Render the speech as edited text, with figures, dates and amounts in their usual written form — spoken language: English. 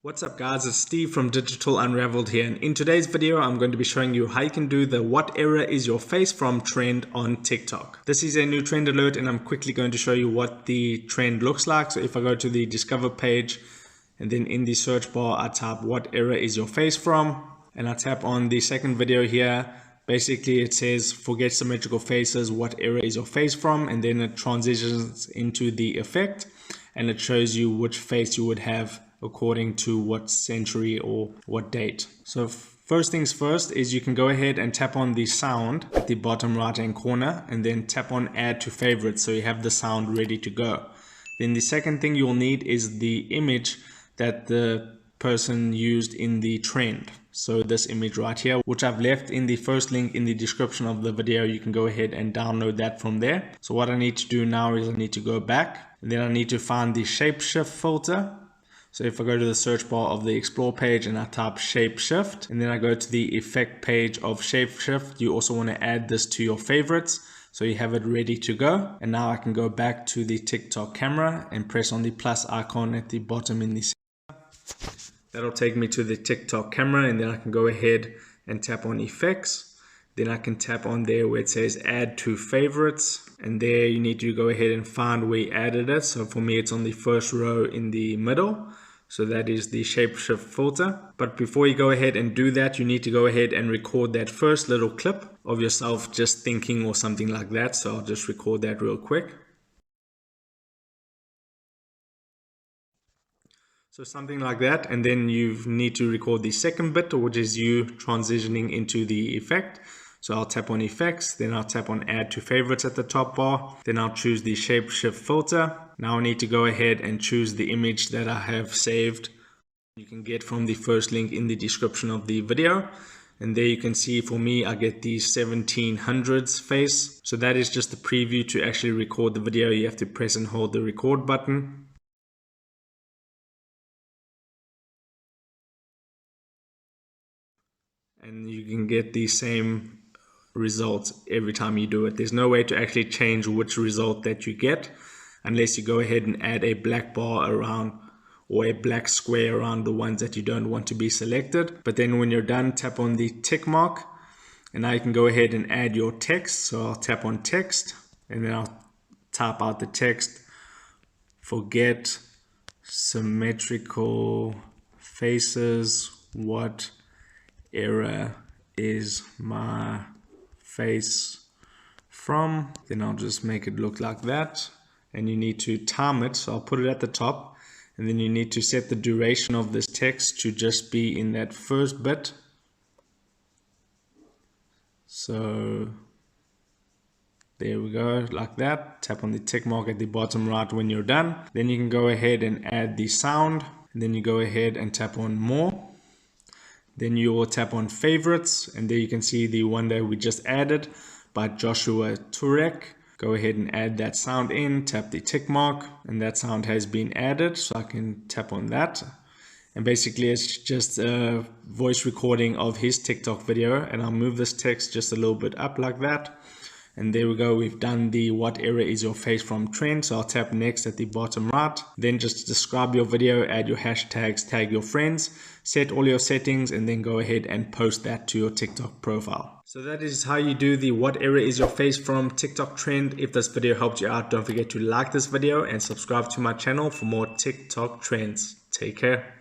What's up guys, it's Steve from Digital Unraveled here, and in today's video I'm going to be showing you how you can do the "what era is your face from" trend on TikTok. This is a new trend alert and I'm quickly going to show you what the trend looks like. So if I go to the discover page and then in the search bar I type "what era is your face from" and I tap on the second video here, basically it says "forget symmetrical faces, what era is your face from," and then it transitions into the effect and it shows you which face you would have according to what century or what date. So first things first is you can go ahead and tap on the sound at the bottom right hand corner and then tap on add to favorites so you have the sound ready to go. Then the second thing you'll need is the image that the person used in the trend. So this image right here, which I've left in the first link in the description of the video, you can go ahead and download that from there. So what I need to do now is I need to go back and then I need to find the shapeshift filter. So if I go to the search bar of the explore page and I type shapeshift and then I go to the effect page of shapeshift, you also want to add this to your favorites so you have it ready to go. And now I can go back to the TikTok camera and press on the plus icon at the bottom in the center. That'll take me to the TikTok camera and then I can go ahead and tap on effects. Then I can tap on there where it says add to favorites, and there you need to go ahead and find where you added it. So for me it's on the first row in the middle, so that is the shapeshift filter. But before you go ahead and do that, you need to go ahead and record that first little clip of yourself just thinking or something like that. So I'll just record that real quick. So something like that, and then you need to record the second bit, which is you transitioning into the effect. So I'll tap on effects, then I'll tap on add to favorites at the top bar, then I'll choose the shapeshift filter. Now I need to go ahead and choose the image that I have saved. You can get from the first link in the description of the video. And there you can see for me, I get the 1700s face. So that is just the preview. To actually record the video, you have to press and hold the record button. And you can get the same results every time you do it. There's no way to actually change which result that you get unless you go ahead and add a black bar around or a black square around the ones that you don't want to be selected. But then when you're done, tap on the tick mark and now you can go ahead and add your text. So I'll tap on text and then I'll type out the text: forget symmetrical faces, what era is my face from. Then I'll just make it look like that, and you need to time it. So I'll put it at the top, and then you need to set the duration of this text to just be in that first bit. So there we go, like that. Tap on the tick mark at the bottom right when you're done. Then you can go ahead and add the sound, and then you go ahead and tap on more. Then you will tap on favorites, and there you can see the one that we just added by Joshua Turek. Go ahead and add that sound in, tap the tick mark, and that sound has been added. So I can tap on that. And basically it's just a voice recording of his TikTok video. And I'll move this text just a little bit up like that. And there we go, we've done the "what era is your face from" trend. So I'll tap next at the bottom right. Then just describe your video, add your hashtags, tag your friends, set all your settings, and then go ahead and post that to your TikTok profile. So that is how you do the "what era is your face from" TikTok trend. If this video helped you out, don't forget to like this video and subscribe to my channel for more TikTok trends. Take care.